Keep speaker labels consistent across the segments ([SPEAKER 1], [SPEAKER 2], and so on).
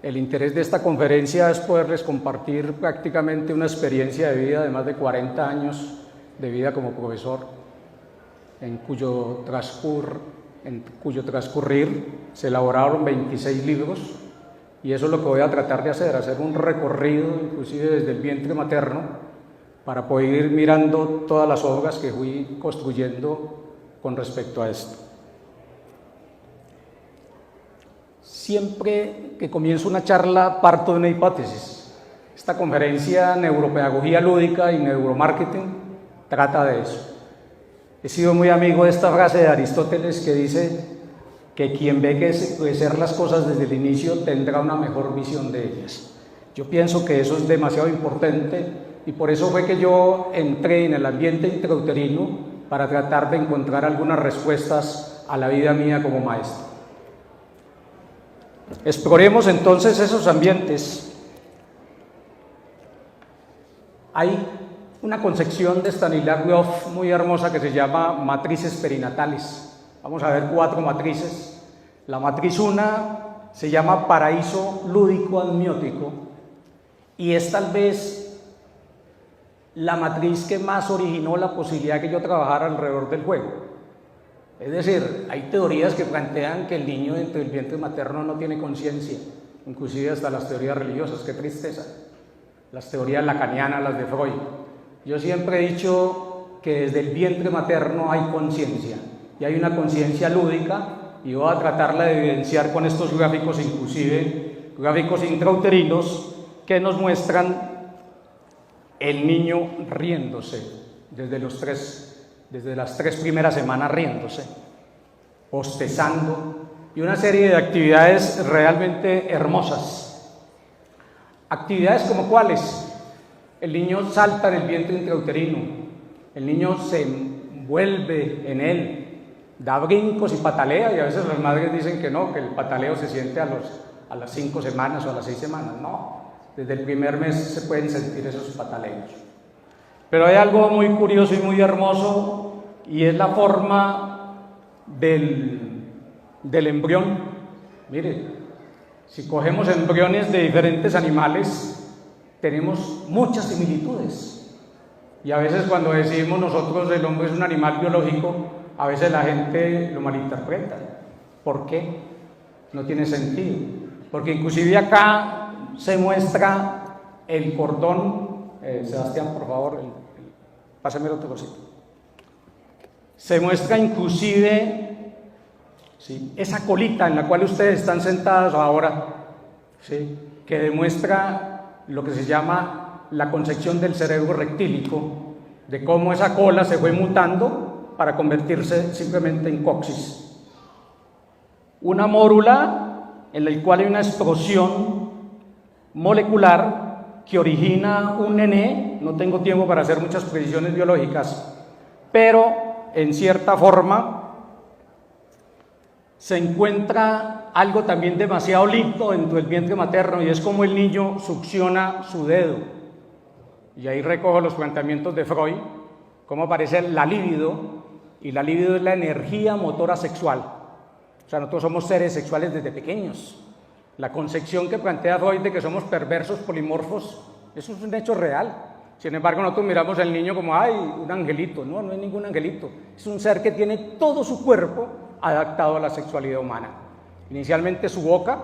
[SPEAKER 1] El interés de esta conferencia es poderles compartir prácticamente una experiencia de vida de más de 40 años de vida como profesor, en cuyo transcurrir se elaboraron 26 libros, y eso es lo que voy a tratar de hacer un recorrido inclusive desde el vientre materno para poder ir mirando todas las obras que fui construyendo con respecto a esto. Siempre que comienzo una charla parto de una hipótesis. Esta conferencia Neuropedagogía Lúdica y Neuromarketing trata de eso. He sido muy amigo de esta frase de Aristóteles que dice que quien ve crecer las cosas desde el inicio tendrá una mejor visión de ellas. Yo pienso que eso es demasiado importante y por eso fue que yo entré en el ambiente intrauterino para tratar de encontrar algunas respuestas a la vida mía como maestro. Exploremos entonces esos ambientes. Hay una concepción de Stanisław muy hermosa que se llama matrices perinatales. Vamos a ver 4 matrices. La matriz 1 se llama paraíso lúdico amniótico y es tal vez la matriz que más originó la posibilidad que yo trabajara alrededor del juego. Es decir, hay teorías que plantean que el niño dentro del vientre materno no tiene conciencia, inclusive hasta las teorías religiosas, qué tristeza, las teorías lacanianas, las de Freud. Yo siempre he dicho que desde el vientre materno hay conciencia, y hay una conciencia lúdica, y voy a tratarla de evidenciar con estos gráficos, inclusive gráficos intrauterinos, que nos muestran el niño riéndose desde las 3 primeras semanas riéndose, bostezando y una serie de actividades realmente hermosas. Actividades como cuáles: el niño salta en el vientre intrauterino, el niño se envuelve en él, da brincos y patalea, y a veces las madres dicen que no, que el pataleo se siente a las 5 semanas o a las 6 semanas. No, desde el primer mes se pueden sentir esos pataleos. Pero hay algo muy curioso y muy hermoso, y es la forma del embrión. Mire, si cogemos embriones de diferentes animales, tenemos muchas similitudes. Y a veces cuando decimos nosotros el hombre es un animal biológico, a veces la gente lo malinterpreta. ¿Por qué? No tiene sentido. Porque inclusive acá se muestra el cordón. Sebastián, por favor, pásame el otro cosito. Se muestra inclusive, ¿sí?, esa colita en la cual ustedes están sentados ahora, ¿sí?, que demuestra lo que se llama la concepción del cerebro rectílico, de cómo esa cola se fue mutando para convertirse simplemente en coxis. Una mórula en la cual hay una explosión molecular que origina un nené. No tengo tiempo para hacer muchas precisiones biológicas, pero en cierta forma se encuentra algo también demasiado lindo dentro del vientre materno, y es como el niño succiona su dedo. Y ahí recojo los planteamientos de Freud, cómo aparece la libido, y la libido es la energía motora sexual. O sea, nosotros somos seres sexuales desde pequeños. La concepción que plantea Freud de que somos perversos polimorfos, eso es un hecho real. Sin embargo, nosotros miramos al niño como, ¡ay, un angelito! No, no es ningún angelito. Es un ser que tiene todo su cuerpo adaptado a la sexualidad humana. Inicialmente su boca,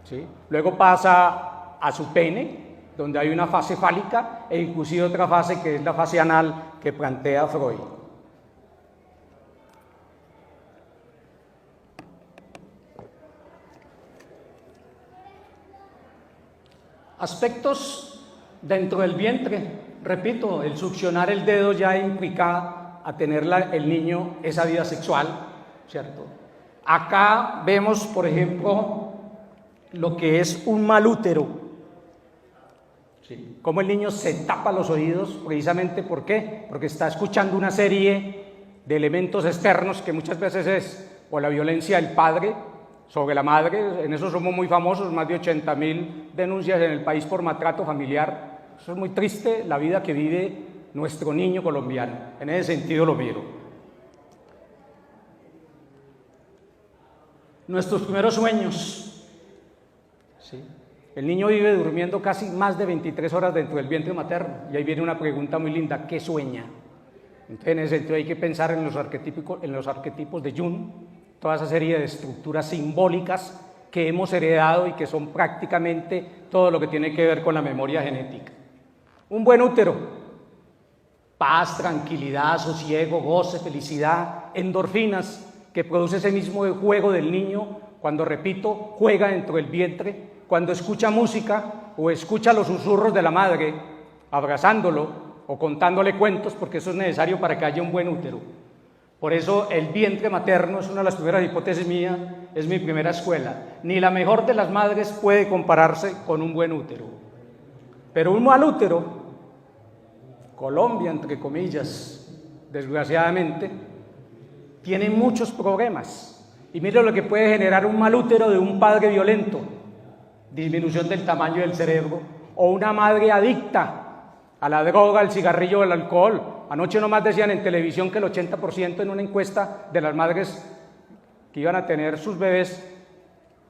[SPEAKER 1] ¿sí?, luego pasa a su pene, donde hay una fase fálica, e inclusive otra fase que es la fase anal que plantea Freud. Aspectos dentro del vientre, repito, el succionar el dedo ya implica a tener el niño esa vida sexual, ¿cierto? Acá vemos, por ejemplo, lo que es un mal útero, ¿sí?, cómo el niño se tapa los oídos, precisamente ¿por qué? Porque está escuchando una serie de elementos externos que muchas veces es o la violencia del padre sobre la madre. En eso somos muy famosos, más de 80.000 denuncias en el país por maltrato familiar. Eso es muy triste, la vida que vive nuestro niño colombiano. En ese sentido lo miro. Nuestros primeros sueños, ¿sí? El niño vive durmiendo casi más de 23 horas dentro del vientre materno. Y ahí viene una pregunta muy linda: ¿qué sueña? Entonces, en ese sentido hay que pensar en los arquetipos de Jung, toda esa serie de estructuras simbólicas que hemos heredado y que son prácticamente todo lo que tiene que ver con la memoria genética. Un buen útero: paz, tranquilidad, sosiego, goce, felicidad, endorfinas, que produce ese mismo juego del niño cuando, repito, juega dentro del vientre, cuando escucha música o escucha los susurros de la madre, abrazándolo o contándole cuentos, porque eso es necesario para que haya un buen útero. Por eso el vientre materno es una de las primeras hipótesis mías, es mi primera escuela. Ni la mejor de las madres puede compararse con un buen útero. Pero un mal útero, Colombia, entre comillas, desgraciadamente, tiene muchos problemas. Y mire lo que puede generar un mal útero de un padre violento: disminución del tamaño del cerebro, o una madre adicta a la droga, al cigarrillo o al alcohol. Anoche nomás decían en televisión que el 80% en una encuesta de las madres que iban a tener sus bebés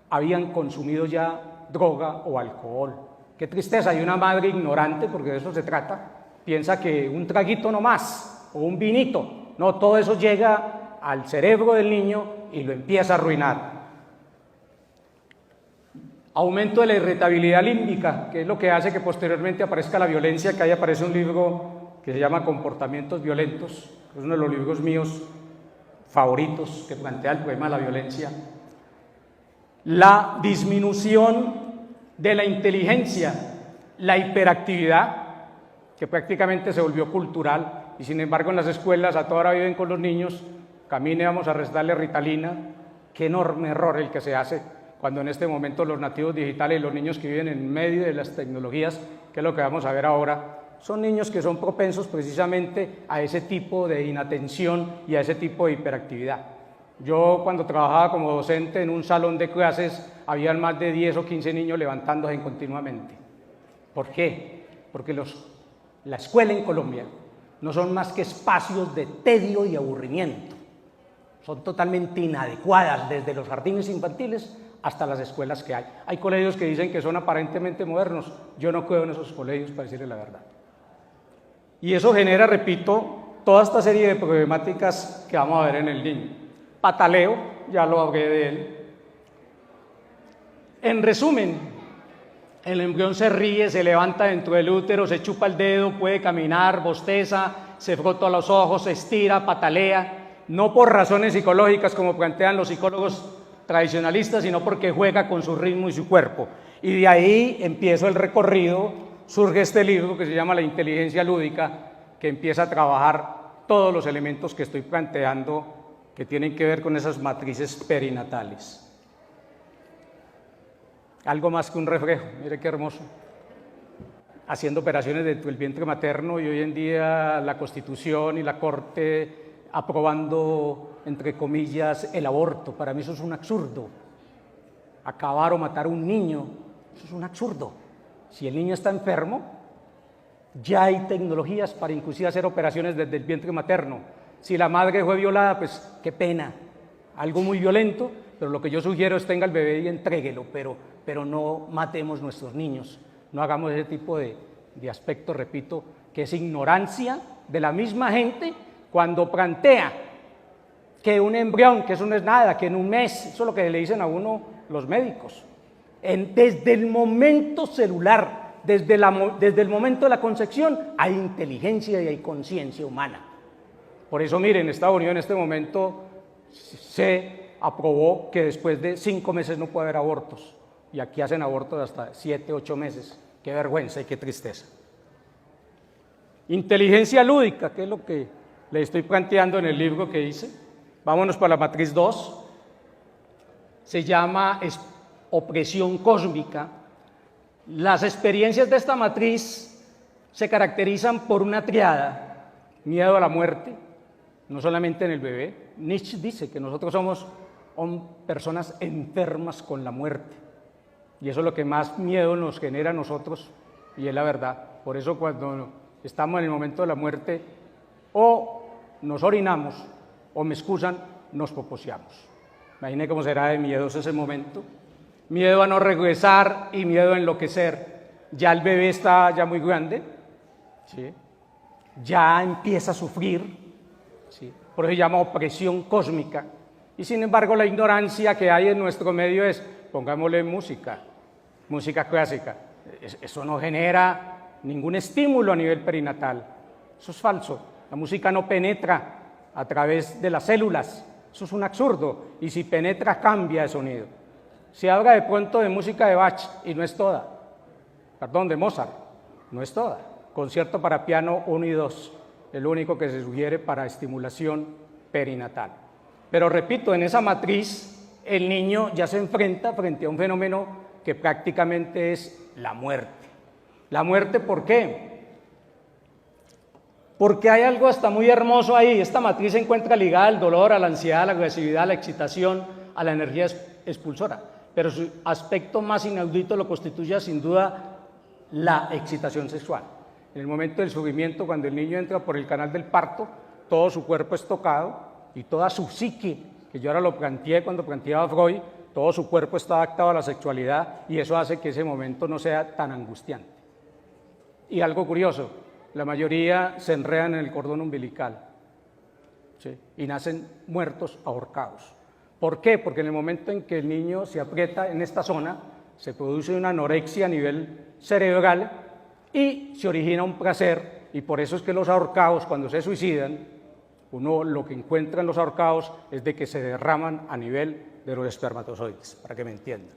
[SPEAKER 1] habían consumido ya droga o alcohol. Qué tristeza. Y una madre ignorante, porque de eso se trata, piensa que un traguito nomás o un vinito, no, todo eso llega al cerebro del niño y lo empieza a arruinar. Aumento de la irritabilidad límbica, que es lo que hace que posteriormente aparezca la violencia, que ahí aparece un libro que se llama Comportamientos Violentos, que es uno de los libros míos favoritos que plantea el problema de la violencia. La disminución de la inteligencia, la hiperactividad, que prácticamente se volvió cultural, y sin embargo en las escuelas a toda hora viven con los niños: camine, vamos a restarle Ritalina. Qué enorme error el que se hace cuando en este momento los nativos digitales y los niños que viven en medio de las tecnologías, que es lo que vamos a ver ahora, son niños que son propensos precisamente a ese tipo de inatención y a ese tipo de hiperactividad. Yo, cuando trabajaba como docente en un salón de clases, habían más de 10 o 15 niños levantándose continuamente. ¿Por qué? Porque la escuela en Colombia no son más que espacios de tedio y aburrimiento. Son totalmente inadecuadas, desde los jardines infantiles hasta las escuelas que hay. Hay colegios que dicen que son aparentemente modernos. Yo no creo en esos colegios, para decirle la verdad. Y eso genera, repito, toda esta serie de problemáticas que vamos a ver en el niño. Pataleo, ya lo hablé de él. En resumen, el embrión se ríe, se levanta dentro del útero, se chupa el dedo, puede caminar, bosteza, se frota los ojos, se estira, patalea, no por razones psicológicas como plantean los psicólogos tradicionalistas, sino porque juega con su ritmo y su cuerpo. Y de ahí empiezo el recorrido, surge este libro que se llama La inteligencia lúdica, que empieza a trabajar todos los elementos que estoy planteando que tienen que ver con esas matrices perinatales. Algo más que un reflejo, mire qué hermoso. Haciendo operaciones dentro del vientre materno, y hoy en día la Constitución y la Corte aprobando, entre comillas, el aborto. Para mí eso es un absurdo. Acabar o matar a un niño, eso es un absurdo. Si el niño está enfermo, ya hay tecnologías para inclusive hacer operaciones desde el vientre materno. Si la madre fue violada, pues qué pena, algo muy violento, pero lo que yo sugiero es tenga el bebé y entréguelo, pero no matemos nuestros niños, no hagamos ese tipo de aspectos, repito, que es ignorancia de la misma gente cuando plantea que un embrión, que eso no es nada, que en un mes, eso es lo que le dicen a uno los médicos, desde el momento celular, desde el momento de la concepción, hay inteligencia y hay conciencia humana. Por eso, miren, en Estados Unidos en este momento se aprobó que después de 5 meses no puede haber abortos, y aquí hacen abortos hasta 7, 8 meses. Qué vergüenza y qué tristeza. Inteligencia lúdica, que es lo que le estoy planteando en el libro que hice. Vámonos para la matriz 2. Se llama opresión cósmica. Las experiencias de esta matriz se caracterizan por una triada: miedo a la muerte, no solamente en el bebé. Nietzsche dice que nosotros somos personas enfermas con la muerte, y eso es lo que más miedo nos genera a nosotros, y es la verdad. Por eso cuando estamos en el momento de la muerte, o nos orinamos, o me excusan, nos poposeamos. Imaginen cómo será de miedoso ese momento. miedo a no regresar y miedo a enloquecer. Ya el bebé está ya muy grande, ¿sí? Ya empieza a sufrir, ¿sí? Por eso se llama opresión cósmica. Y sin embargo la ignorancia que hay en nuestro medio es, pongámosle música clásica. Eso no genera ningún estímulo a nivel perinatal. Eso es falso. La música no penetra a través de las células. Eso es un absurdo. Y si penetra, cambia de sonido. Se habla de pronto de música de Bach y no es toda. Perdón, de Mozart. No es toda. Concierto para piano 1 y 2. El único que se sugiere para estimulación perinatal. Pero repito, en esa matriz el niño ya se enfrenta frente a un fenómeno que prácticamente es la muerte. ¿La muerte por qué? Porque hay algo hasta muy hermoso ahí. Esta matriz se encuentra ligada al dolor, a la ansiedad, a la agresividad, a la excitación, a la energía expulsora. Pero su aspecto más inaudito lo constituye sin duda la excitación sexual. En el momento del sufrimiento, cuando el niño entra por el canal del parto, todo su cuerpo es tocado y toda su psique, que yo ahora lo planteé cuando planteaba Freud, todo su cuerpo está adaptado a la sexualidad y eso hace que ese momento no sea tan angustiante. Y algo curioso, la mayoría se enredan en el cordón umbilical, ¿sí? Y nacen muertos ahorcados. ¿Por qué? Porque en el momento en que el niño se aprieta en esta zona, se produce una anorexia a nivel cerebral y se origina un placer, y por eso es que los ahorcados, cuando se suicidan, uno lo que encuentra en los ahorcados es de que se derraman a nivel de los espermatozoides, para que me entiendan.